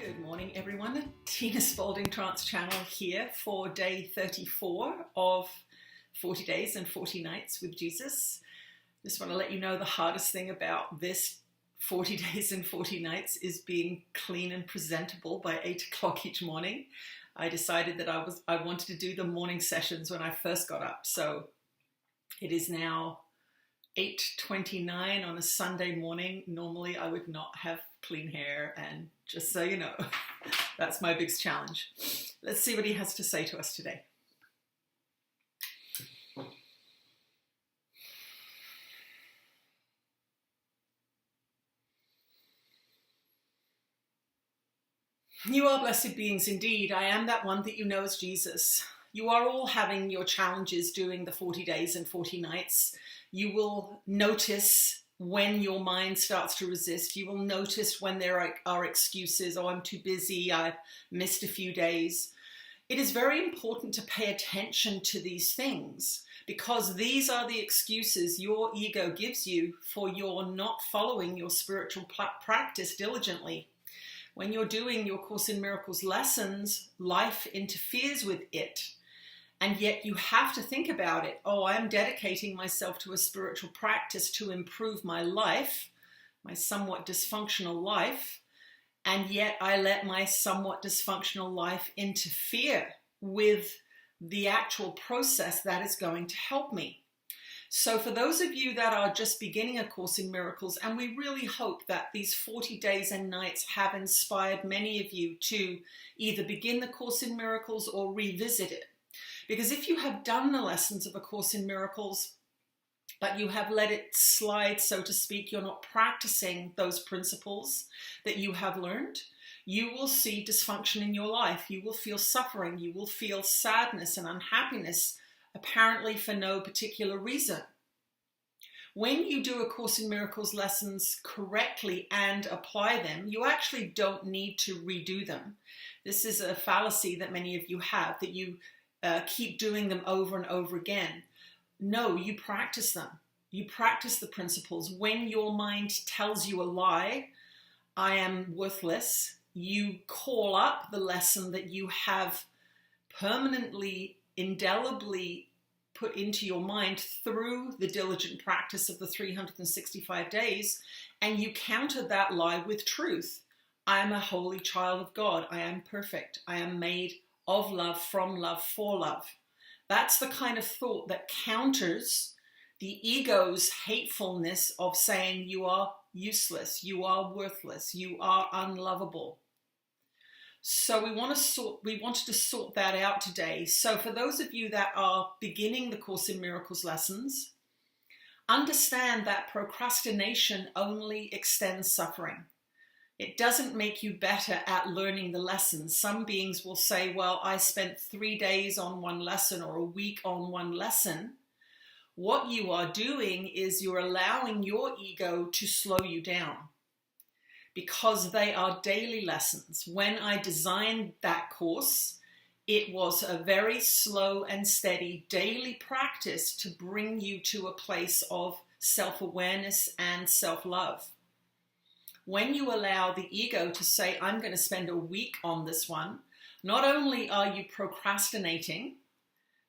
Good morning, everyone. Tina Spalding Trance Channel here for day 34 of 40 Days and 40 Nights with Jesus. Just want to let you know the hardest thing about this 40 Days and 40 Nights is being clean and presentable by 8 o'clock each morning. I decided that I wanted to do the morning sessions when I first got up. So it is now 8:29 on a Sunday morning. Normally I would not have clean hair, and just so you know, that's my biggest challenge. Let's see what he has to say to us today. You are blessed beings indeed. I am that one that you know as Jesus. You are all having your challenges doing the 40 days and 40 nights. You will notice when your mind starts to resist. You will notice when there are excuses. Oh, I'm too busy. I missed a few days. It is very important to pay attention to these things because these are the excuses your ego gives you for your not following your spiritual practice diligently. When you're doing your Course in Miracles lessons, life interferes with it. And yet you have to think about it. Oh, I'm dedicating myself to a spiritual practice to improve my life, my somewhat dysfunctional life. And yet I let my somewhat dysfunctional life interfere with the actual process that is going to help me. So for those of you that are just beginning A Course in Miracles, and we really hope that these 40 days and nights have inspired many of you to either begin the Course in Miracles or revisit it. Because if you have done the lessons of A Course in Miracles, but you have let it slide, so to speak, you're not practicing those principles that you have learned, you will see dysfunction in your life. You will feel suffering. You will feel sadness and unhappiness, apparently for no particular reason. When you do A Course in Miracles lessons correctly and apply them, you actually don't need to redo them. This is a fallacy that many of you have, that you keep doing them over and over again. No, you practice them. You practice the principles. When your mind tells you a lie, I am worthless, you call up the lesson that you have permanently, indelibly put into your mind through the diligent practice of the 365 days, and you counter that lie with truth. I am a holy child of God. I am perfect. I am made of love, from love, for love. That's the kind of thought that counters the ego's hatefulness of saying you are useless, you are worthless, you are unlovable. So we wanted to sort that out today. So for those of you that are beginning the Course in Miracles lessons, understand that procrastination only extends suffering. It doesn't make you better at learning the lessons. Some beings will say, well, I spent 3 days on one lesson or a week on one lesson. What you are doing is you're allowing your ego to slow you down because they are daily lessons. When I designed that course, it was a very slow and steady daily practice to bring you to a place of self-awareness and self-love. When you allow the ego to say, I'm going to spend a week on this one, not only are you procrastinating,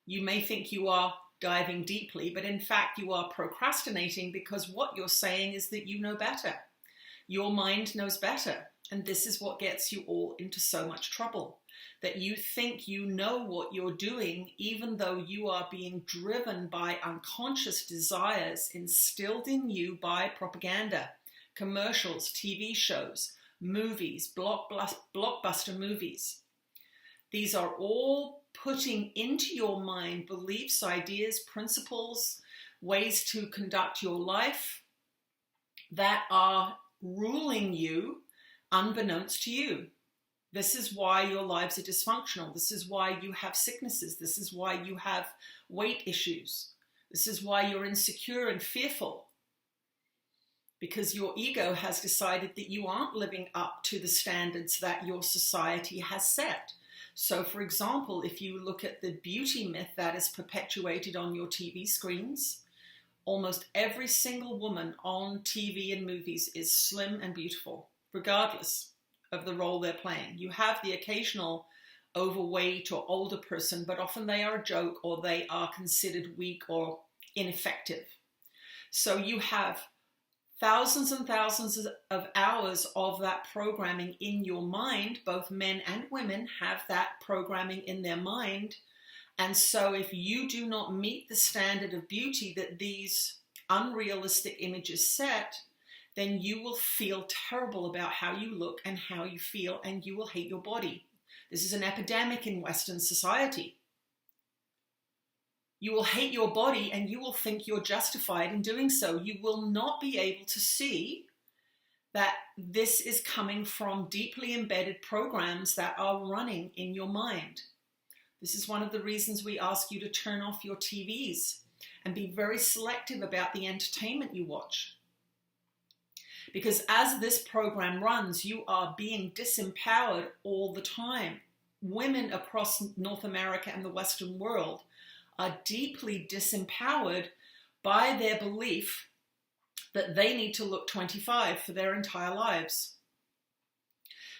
you may think you are diving deeply, but in fact you are procrastinating because what you're saying is that you know better. Your mind knows better. And this is what gets you all into so much trouble, that you think you know what you're doing, even though you are being driven by unconscious desires instilled in you by propaganda. Commercials, TV shows, movies, blockbuster movies. These are all putting into your mind beliefs, ideas, principles, ways to conduct your life that are ruling you unbeknownst to you. This is why your lives are dysfunctional. This is why you have sicknesses. This is why you have weight issues. This is why you're insecure and fearful. Because your ego has decided that you aren't living up to the standards that your society has set. So, for example, if you look at the beauty myth that is perpetuated on your TV screens, almost every single woman on TV and movies is slim and beautiful, regardless. of the role they're playing. You have the occasional overweight or older person, but often they are a joke or they are considered weak or ineffective. So you have thousands and thousands of hours of that programming in your mind. Both men and women have that programming in their mind. And so if you do not meet the standard of beauty that these unrealistic images set, then you will feel terrible about how you look and how you feel, and you will hate your body. This is an epidemic in Western society. You will hate your body and you will think you're justified in doing so. You will not be able to see that this is coming from deeply embedded programs that are running in your mind. This is one of the reasons we ask you to turn off your TVs and be very selective about the entertainment you watch. Because as this program runs, you are being disempowered all the time. Women across North America and the Western world are deeply disempowered by their belief that they need to look 25 for their entire lives.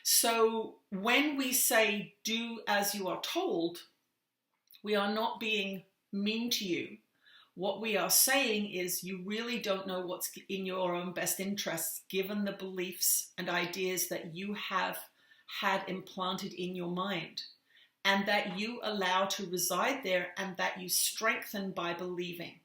So when we say do as you are told, we are not being mean to you. What we are saying is you really don't know what's in your own best interests, given the beliefs and ideas that you have had implanted in your mind, and that you allow to reside there and that you strengthen by believing.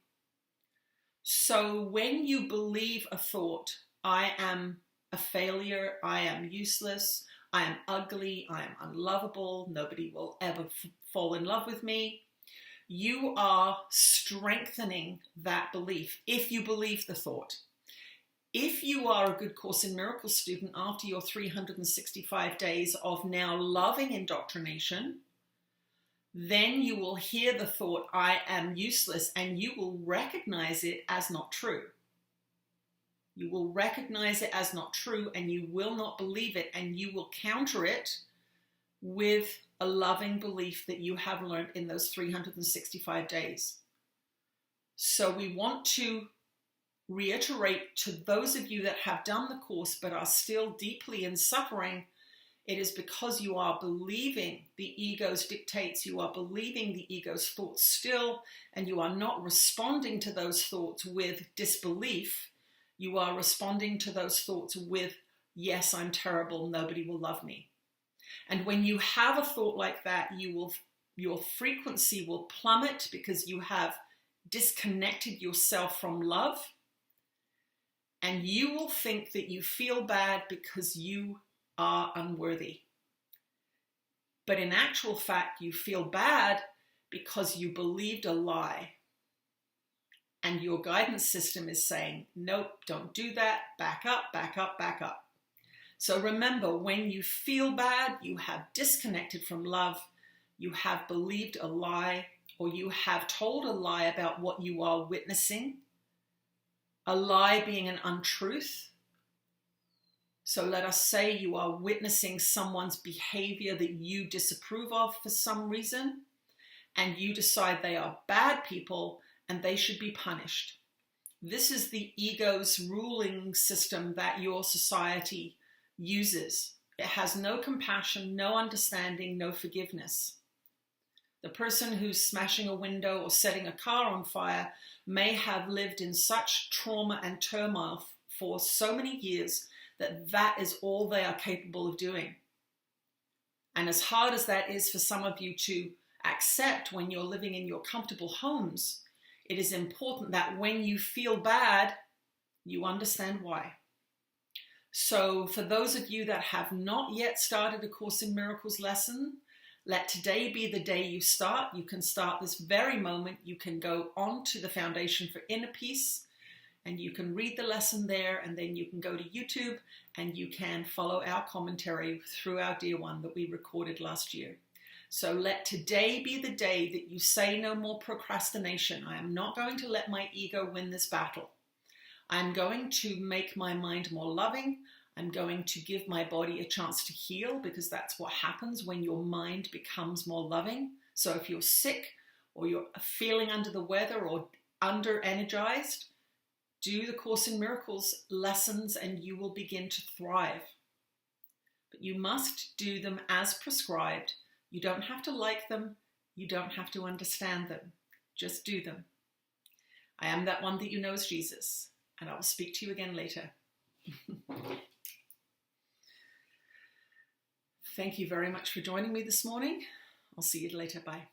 So when you believe a thought, I am a failure, I am useless, I am ugly, I am unlovable, nobody will ever fall in love with me, you are strengthening that belief if you believe the thought. If you are a good Course in Miracles student after your 365 days of now loving indoctrination, then you will hear the thought, I am useless, and you will recognize it as not true. You will recognize it as not true, and you will not believe it, and you will counter it with a loving belief that you have learned in those 365 days. So we want to reiterate to those of you that have done the course but are still deeply in suffering, it is because you are believing the ego's dictates, you are believing the ego's thoughts still, and you are not responding to those thoughts with disbelief. You are responding to those thoughts with, yes, I'm terrible, nobody will love me. And when you have a thought like that, your frequency will plummet because you have disconnected yourself from love. And you will think that you feel bad because you are unworthy. But in actual fact, you feel bad because you believed a lie. And your guidance system is saying, nope, don't do that, back up, back up, back up. So remember, when you feel bad, you have disconnected from love, you have believed a lie, or you have told a lie about what you are witnessing, a lie being an untruth. So let us say you are witnessing someone's behavior that you disapprove of for some reason, and you decide they are bad people and they should be punished. This is the ego's ruling system that your society uses. It has no compassion, no understanding, no forgiveness. The person who's smashing a window or setting a car on fire may have lived in such trauma and turmoil for so many years that that is all they are capable of doing. And as hard as that is for some of you to accept when you're living in your comfortable homes, it is important that when you feel bad, you understand why. So for those of you that have not yet started a Course in Miracles lesson, let today be the day you start. You can start this very moment. You can go on to the Foundation for Inner Peace and you can read the lesson there, and then you can go to YouTube and you can follow our commentary through our Dear One that we recorded last year. So let today be the day that you say no more procrastination. I am not going to let my ego win this battle. I'm going to make my mind more loving. I'm going to give my body a chance to heal, because that's what happens when your mind becomes more loving. So if you're sick or you're feeling under the weather or under-energized, do the Course in Miracles lessons and you will begin to thrive. but you must do them as prescribed. You don't have to like them. You don't have to understand them. Just do them. I am that one that you know as Jesus, and I will speak to you again later. Thank you very much for joining me this morning. I'll see you later. Bye.